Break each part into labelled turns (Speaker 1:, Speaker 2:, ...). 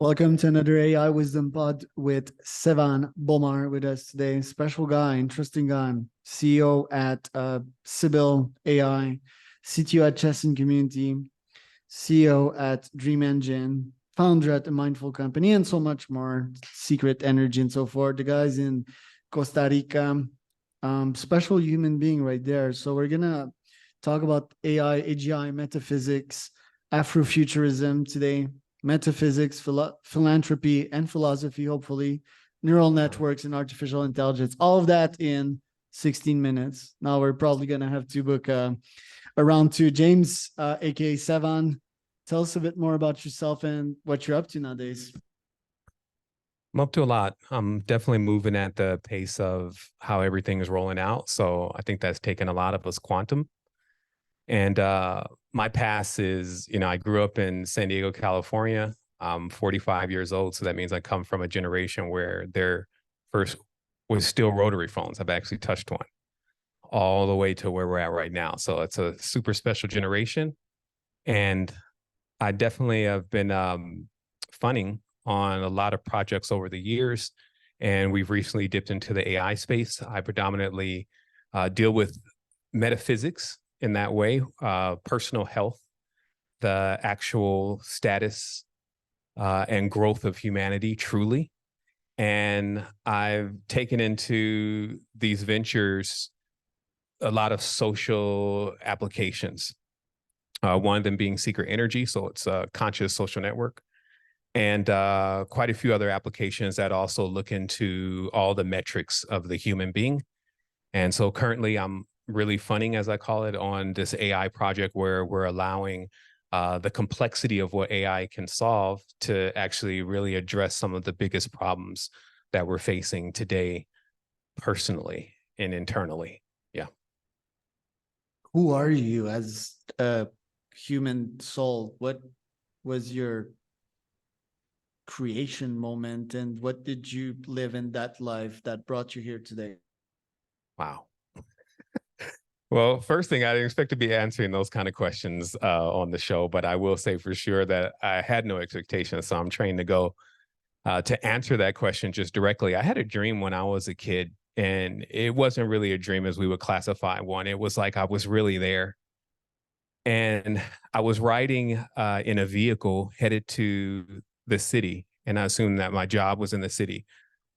Speaker 1: Welcome to another AI Wisdom Pod with Sevan Bomar with us today. Special guy, interesting guy, CEO at sibl AI, CTO at Chess and Community, CEO at Dream Engine, founder at the Mindful Company, and so much more, Secret Energy and so forth. The guy's in Costa Rica, special human being right there. So we're going to talk about AI, AGI, metaphysics, Afrofuturism today. Metaphysics, philanthropy, and philosophy, hopefully, neural networks and artificial intelligence, all of that in 16 minutes. Now we're probably going to have to book a round two. James, aka Sevan, tell us a bit more about yourself and what you're up to nowadays.
Speaker 2: I'm up to a lot. I'm definitely moving at the pace of how everything is rolling out. So I think that's taken a lot of us quantum. And my past is, I grew up in San Diego, California. I'm 45 years old. So that means I come from a generation where there first was still rotary phones. I've actually touched one all the way to where we're at right now. So it's a super special generation. And I definitely have been funning on a lot of projects over the years. And we've recently dipped into the AI space. I predominantly deal with metaphysics in that way, personal health, the actual status and growth of humanity truly. And I've taken into these ventures a lot of social applications. One of them being Secret Energy, so it's a conscious social network, and quite a few other applications that also look into all the metrics of the human being. And so currently I'm really funning, as I call it, on this AI project where we're allowing the complexity of what AI can solve to actually really address some of the biggest problems that we're facing today, personally and internally. Yeah.
Speaker 1: Who are you as a human soul? What was your creation moment and what did you live in that life that brought you here today?
Speaker 2: Wow. Well, first thing, I didn't expect to be answering those kind of questions on the show, but I will say for sure that I had no expectations. So I'm trained to go to answer that question just directly. I had a dream when I was a kid, and it wasn't really a dream as we would classify one. It was like I was really there. And I was riding in a vehicle headed to the city. And I assumed that my job was in the city.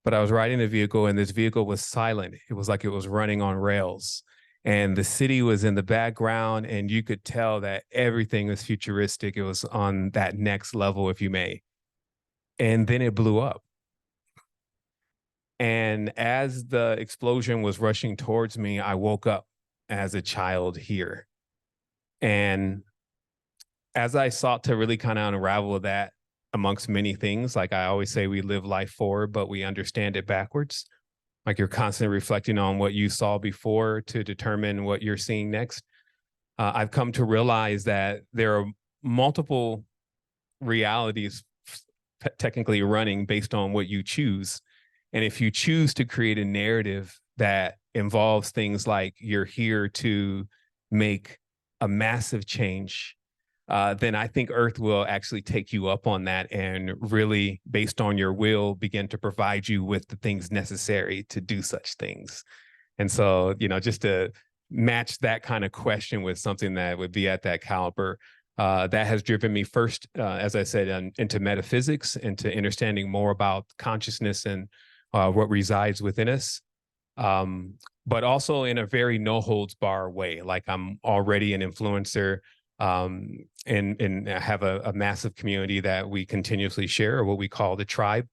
Speaker 2: But I was riding the vehicle, and this vehicle was silent. It was like it was running on rails. And the city was in the background, and you could tell that everything was futuristic. It was on that next level, if you may. And then it blew up. And as the explosion was rushing towards me, I woke up as a child here. And as I sought to really kind of unravel that amongst many things, like I always say, we live life forward, but we understand it backwards. Like you're constantly reflecting on what you saw before to determine what you're seeing next. I've come to realize that there are multiple realities technically running based on what you choose. And if you choose to create a narrative that involves things like you're here to make a massive change, then I think Earth will actually take you up on that and really, based on your will, begin to provide you with the things necessary to do such things. And so, just to match that kind of question with something that would be at that caliber, that has driven me first, as I said, into metaphysics, into understanding more about consciousness and what resides within us. But also in a very no holds bar way. Like I'm already an influencer, and have a massive community that we continuously share, or what we call the tribe.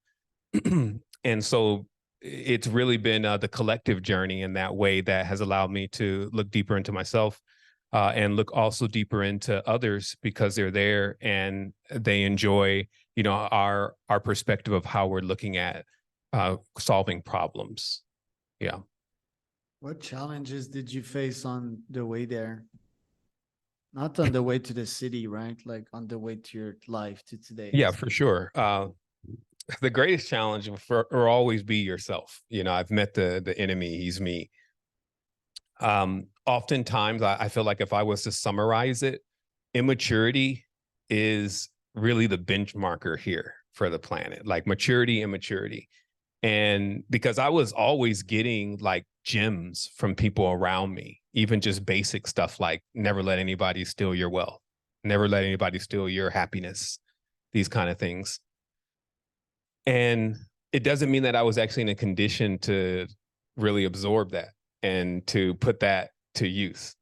Speaker 2: And so it's really been the collective journey in that way that has allowed me to look deeper into myself, and look also deeper into others, because they're there and they enjoy, our perspective of how we're looking at solving problems. Yeah.
Speaker 1: What challenges did you face on the way there? Not on the way to the city, right? Like on the way to your life to today.
Speaker 2: Yeah, for sure. The greatest challenge will always be yourself. I've met the enemy. He's me. Oftentimes, I feel like if I was to summarize it, immaturity is really the benchmarker here for the planet, like maturity and maturity. And because I was always getting like gems from people around me, even just basic stuff like never let anybody steal your wealth, never let anybody steal your happiness, these kind of things. And it doesn't mean that I was actually in a condition to really absorb that and to put that to use.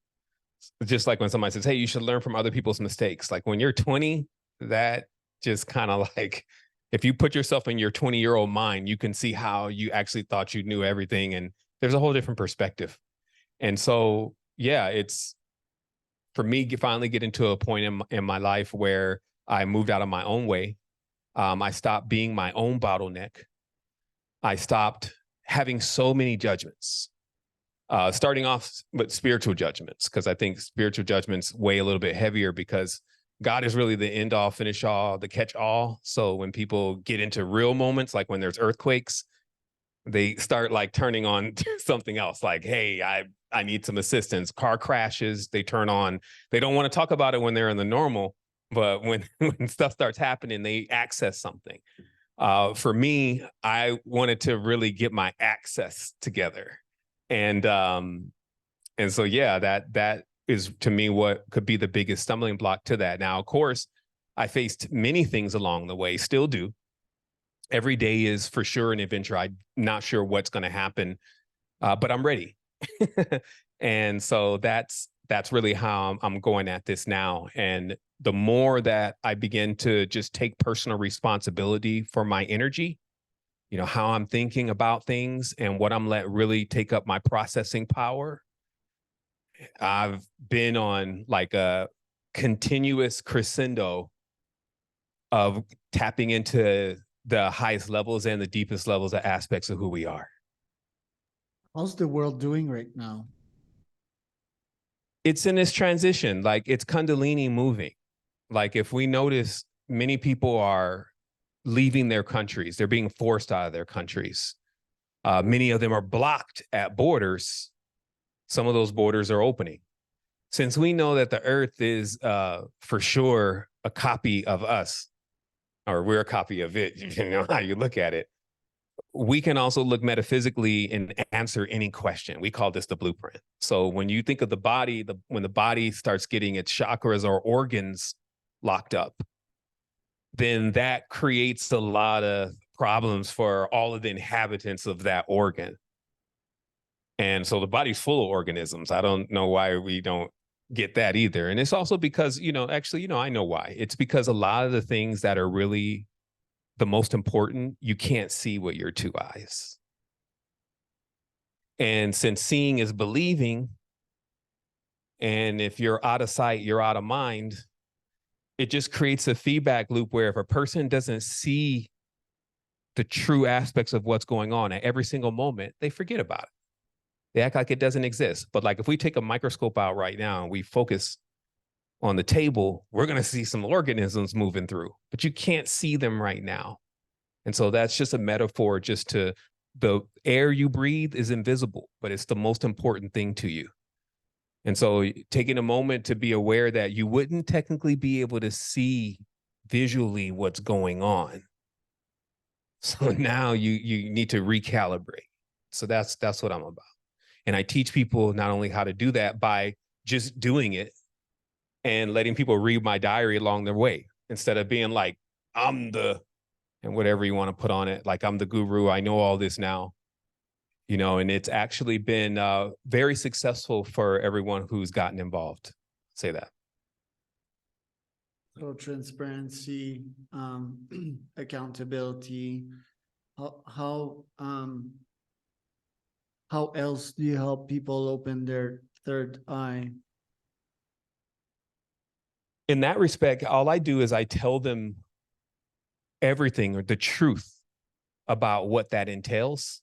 Speaker 2: Just like when somebody says, hey, you should learn from other people's mistakes. Like when you're 20, that just kind of like, if you put yourself in your 20-year-old mind, you can see how you actually thought you knew everything. And there's a whole different perspective. And so, yeah, it's for me finally getting to a point in my life where I moved out of my own way. I stopped being my own bottleneck. I stopped having so many judgments, starting off with spiritual judgments, because I think spiritual judgments weigh a little bit heavier because God is really the end all, finish all, the catch all. So when people get into real moments, like when there's earthquakes, they start like turning on something else. Like, hey, I need some assistance. Car crashes, they turn on. They don't want to talk about it when they're in the normal, but when stuff starts happening, they access something. For me, I wanted to really get my access together. And so, yeah, that is to me what could be the biggest stumbling block to that. Now, of course, I faced many things along the way, still do. Every day is for sure an adventure. I'm not sure what's going to happen, but I'm ready. And so that's really how I'm going at this now. And the more that I begin to just take personal responsibility for my energy, you know, how I'm thinking about things and what I'm let really take up my processing power. I've been on like a continuous crescendo of tapping into the highest levels and the deepest levels of aspects of who we are.
Speaker 1: How's the world doing right now?
Speaker 2: It's in this transition, like it's Kundalini moving. Like if we notice, many people are leaving their countries. They're being forced out of their countries. Many of them are blocked at borders. Some of those borders are opening. Since we know that the earth is for sure a copy of us, or we're a copy of it, you know how you look at it, we can also look metaphysically and answer any question. We call this the blueprint. So when you think of the body, when the body starts getting its chakras or organs locked up, then that creates a lot of problems for all of the inhabitants of that organ. And so the body's full of organisms. I don't know why we don't get that either. And it's also because, actually, I know why. It's because a lot of the things that are really the most important, you can't see with your two eyes. And since seeing is believing, and if you're out of sight, you're out of mind, it just creates a feedback loop where if a person doesn't see the true aspects of what's going on at every single moment, they forget about it. They act like it doesn't exist. But like if we take a microscope out right now and we focus on the table, we're going to see some organisms moving through, but you can't see them right now. And so that's just a metaphor just to the air you breathe is invisible, but it's the most important thing to you. And so taking a moment to be aware that you wouldn't technically be able to see visually what's going on. So now you need to recalibrate. So that's what I'm about. And I teach people not only how to do that by just doing it and letting people read my diary along their way, instead of being like, I'm the, and whatever you want to put on it, like I'm the guru, I know all this now, and it's actually been very successful for everyone who's gotten involved. Say that.
Speaker 1: So transparency, accountability. How else do you help people open their third eye?
Speaker 2: In that respect, all I do is I tell them everything or the truth about what that entails,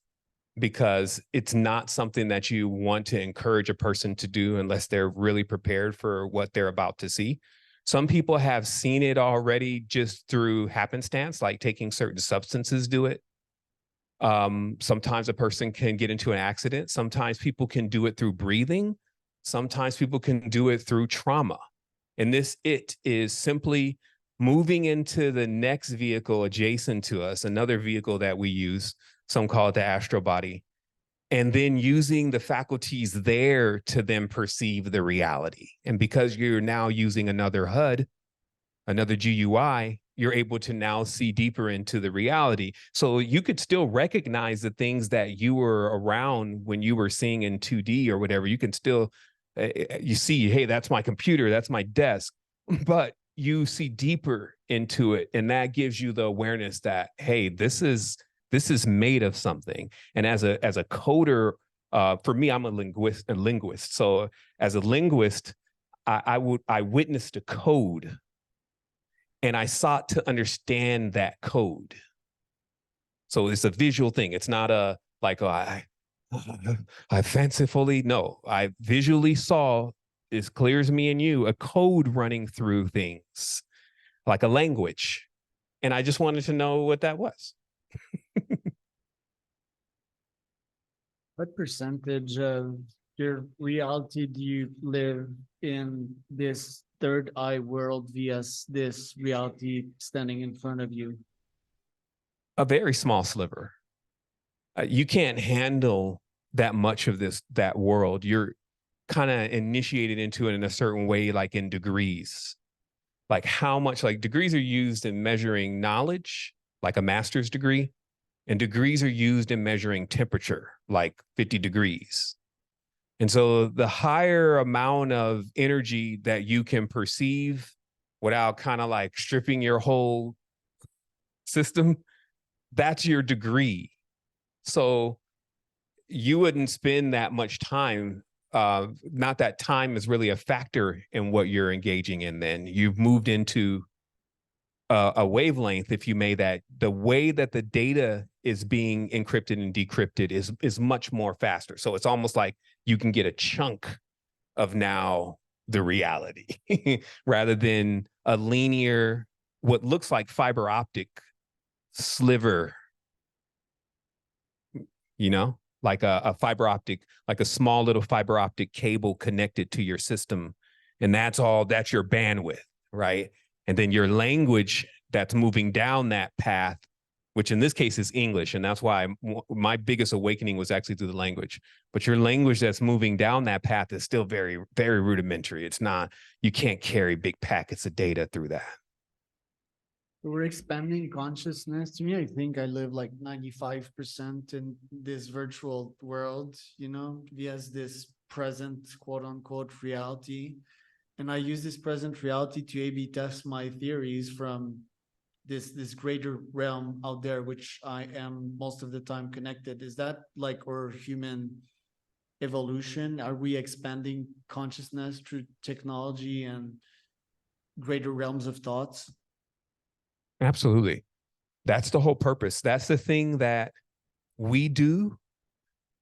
Speaker 2: because it's not something that you want to encourage a person to do unless they're really prepared for what they're about to see. Some people have seen it already just through happenstance, like taking certain substances do it. Sometimes a person can get into an accident. Sometimes people can do it through breathing. Sometimes people can do it through trauma. And it is simply moving into the next vehicle adjacent to us, another vehicle that we use, some call it the astral body, and then using the faculties there to then perceive the reality. And because you're now using another HUD, another GUI, you're able to now see deeper into the reality. So you could still recognize the things that you were around when you were seeing in 2D or whatever. You can still, you see, hey, that's my computer, that's my desk, but you see deeper into it. And that gives you the awareness that, hey, this is made of something. And as a coder, for me, I'm a linguist. So as a linguist, I witnessed a code, and I sought to understand that code. So it's a visual thing. It's not a like, oh, I fancifully, no, I visually saw, as clear as me and you, a code running through things like a language. And I just wanted to know what that was.
Speaker 1: What percentage of your reality do you live in this third eye world via this reality standing in front of you?
Speaker 2: A very small sliver. You can't handle that much of that world. You're kind of initiated into it in a certain way, like in degrees. Like how much, like degrees are used in measuring knowledge, like a master's degree. And degrees are used in measuring temperature, like 50 degrees. And so the higher amount of energy that you can perceive without kind of like stripping your whole system, that's your degree. So you wouldn't spend that much time. Not that time is really a factor in what you're engaging in. Then you've moved into a wavelength. If you made that, the way that the data is being encrypted and decrypted is much more faster. So it's almost like you can get a chunk of now the reality rather than a linear, what looks like fiber optic sliver, you know, like a fiber optic, like a small little fiber optic cable connected to your system. And that's your bandwidth, right? And then your language that's moving down that path, which in this case is English. And that's why my biggest awakening was actually through the language. But your language that's moving down that path is still very, very rudimentary. It's not, you can't carry big packets of data through that.
Speaker 1: We're expanding consciousness. To me, I think I live like 95% in this virtual world, you know, via this present quote unquote reality. And I use this present reality to A/B test my theories from this greater realm out there, which I am most of the time connected. Is that like our human evolution? Are we expanding consciousness through technology and greater realms of thoughts?
Speaker 2: Absolutely. That's the whole purpose. That's the thing that we do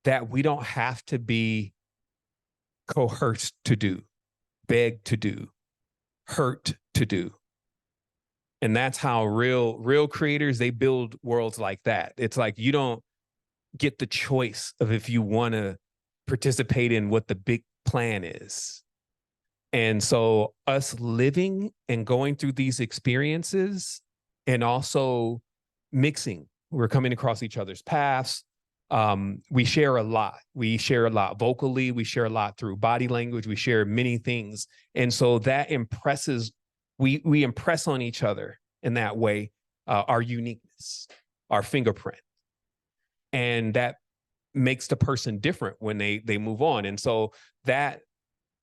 Speaker 2: that we don't have to be coerced to do, begged to do, hurt to do. And that's how real creators, they build worlds like that. It's like you don't get the choice of if you want to participate in what the big plan is. And so us living and going through these experiences and also mixing, we're coming across each other's paths. We share a lot. We share a lot vocally. We share a lot through body language. We share many things. And so that impresses, we impress on each other in that way, our uniqueness, our fingerprint. And that makes the person different when they move on. And so that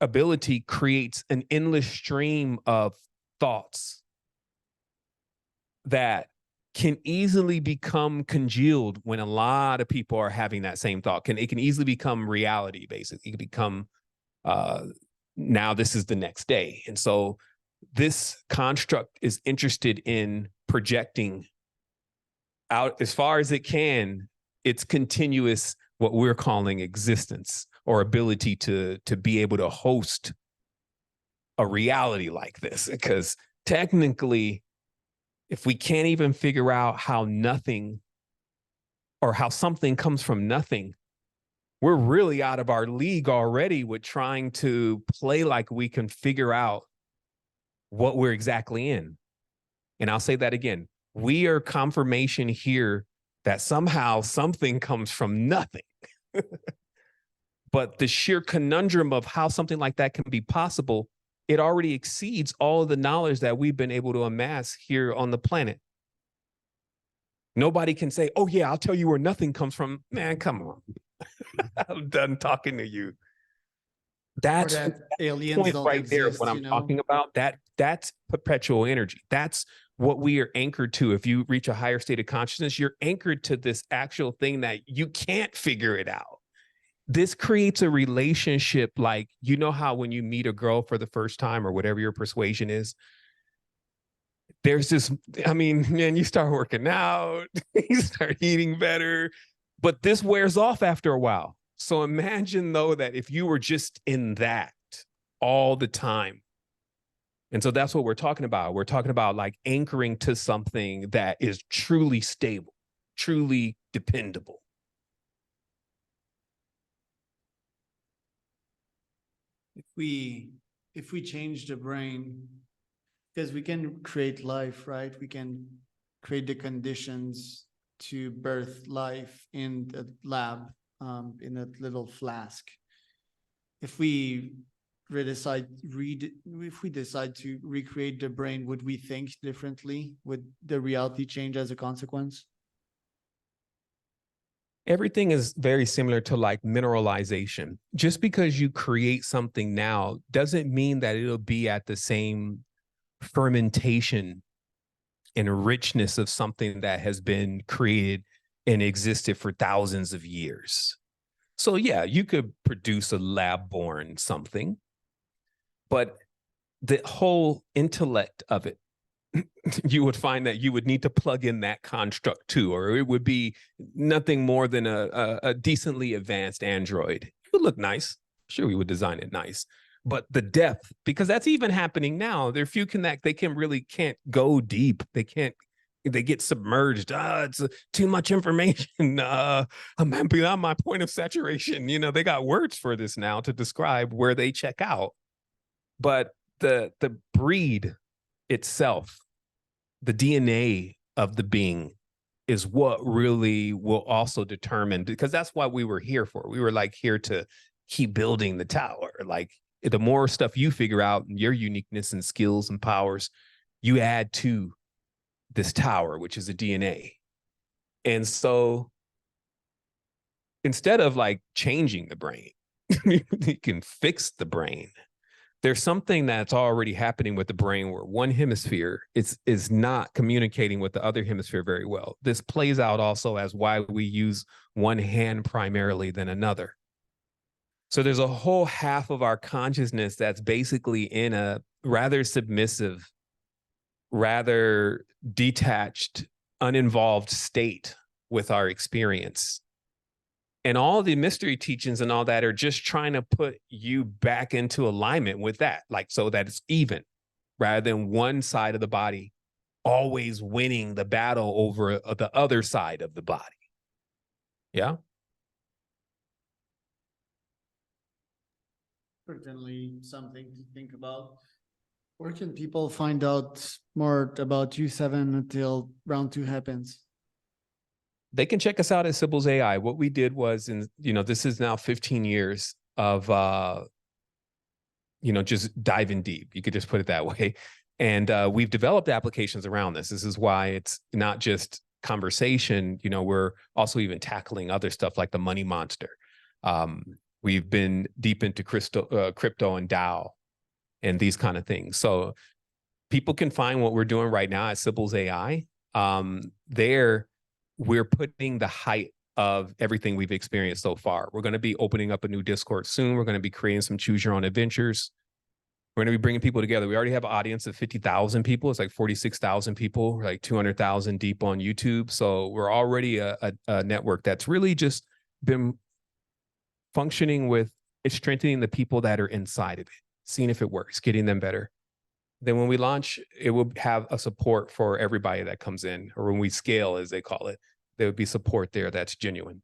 Speaker 2: ability creates an endless stream of thoughts that can easily become congealed when a lot of people are having that same thought. It can easily become reality, basically. It can become, now this is the next day. And so this construct is interested in projecting out as far as it can its continuous, what we're calling existence, or ability to be able to host a reality like this. Because technically, if we can't even figure out how nothing or how something comes from nothing, we're really out of our league already with trying to play like we can figure out what we're exactly in. And I'll say that again. We are confirmation here that somehow something comes from nothing. But the sheer conundrum of how something like that can be possible, it already exceeds all of the knowledge that we've been able to amass here on the planet. Nobody can say, oh yeah, I'll tell you where nothing comes from. Man, come on. I'm done talking to you. That's
Speaker 1: that aliens
Speaker 2: point
Speaker 1: don't
Speaker 2: right there.
Speaker 1: exist,
Speaker 2: What
Speaker 1: you
Speaker 2: I'm
Speaker 1: know?
Speaker 2: talking about, that's perpetual energy. That's what we are anchored to. If you reach a higher state of consciousness, you're anchored to this actual thing that you can't figure it out. This creates a relationship like, you know how when you meet a girl for the first time or whatever your persuasion is, there's this, I mean, man, you start working out, you start eating better, but this wears off after a while. So imagine though that if you were just in that all the time. And so that's what we're talking about. We're talking about like anchoring to something that is truly stable, truly dependable.
Speaker 1: If we change the brain, because we can create life, right? We can create the conditions to birth life in the lab, in a little flask. If we decide to recreate the brain, would we think differently? Would the reality change as a consequence?
Speaker 2: Everything is very similar to like mineralization. Just because you create something now doesn't mean that it'll be at the same fermentation and richness of something that has been created and existed for thousands of years. So yeah, you could produce a lab-born something, but the whole intellect of it, you would find that you would need to plug in that construct too, or it would be nothing more than a decently advanced android. It would look nice. Sure, we would design it nice. But the depth, because that's even happening now. There are few they can't go deep. They get submerged. It's too much information. I'm beyond my point of saturation. You know, they got words for this now to describe where they check out. But the breed itself, the DNA of the being, is what really will also determine, because that's why we were here for. We were like here to keep building the tower. Like the more stuff you figure out, your uniqueness and skills and powers, you add to this tower, which is a DNA. And so instead of like changing the brain, you can fix the brain. There's something that's already happening with the brain where one hemisphere is not communicating with the other hemisphere very well. This plays out also as why we use one hand primarily than another. So there's a whole half of our consciousness that's basically in a rather submissive, rather detached, uninvolved state with our experience. And all the mystery teachings and all that are just trying to put you back into alignment with that, like so that it's even, rather than one side of the body always winning the battle over the other side of the body. Yeah.
Speaker 1: Certainly something to think about. Where can people find out more about you, Sevan, until round 2 happens?
Speaker 2: They can check us out at Sibl's AI. What we did was, this is now 15 years of, just diving deep. You could just put it that way. And we've developed applications around this. This is why it's not just conversation. We're also even tackling other stuff like the money monster. We've been deep into crypto and DAO and these kind of things. So people can find what we're doing right now at Sibyl's AI. There, we're putting the height of everything we've experienced so far. We're going to be opening up a new Discord soon. We're going to be creating some choose your own adventures. We're going to be bringing people together. We already have an audience of 50,000 people. It's like 46,000 people. We're like 200,000 deep on YouTube. So we're already a network that's really just been functioning with strengthening the people that are inside of it, seeing if it works, getting them better. Then when we launch, it will have a support for everybody that comes in, or when we scale, as they call it, there would be support there that's genuine.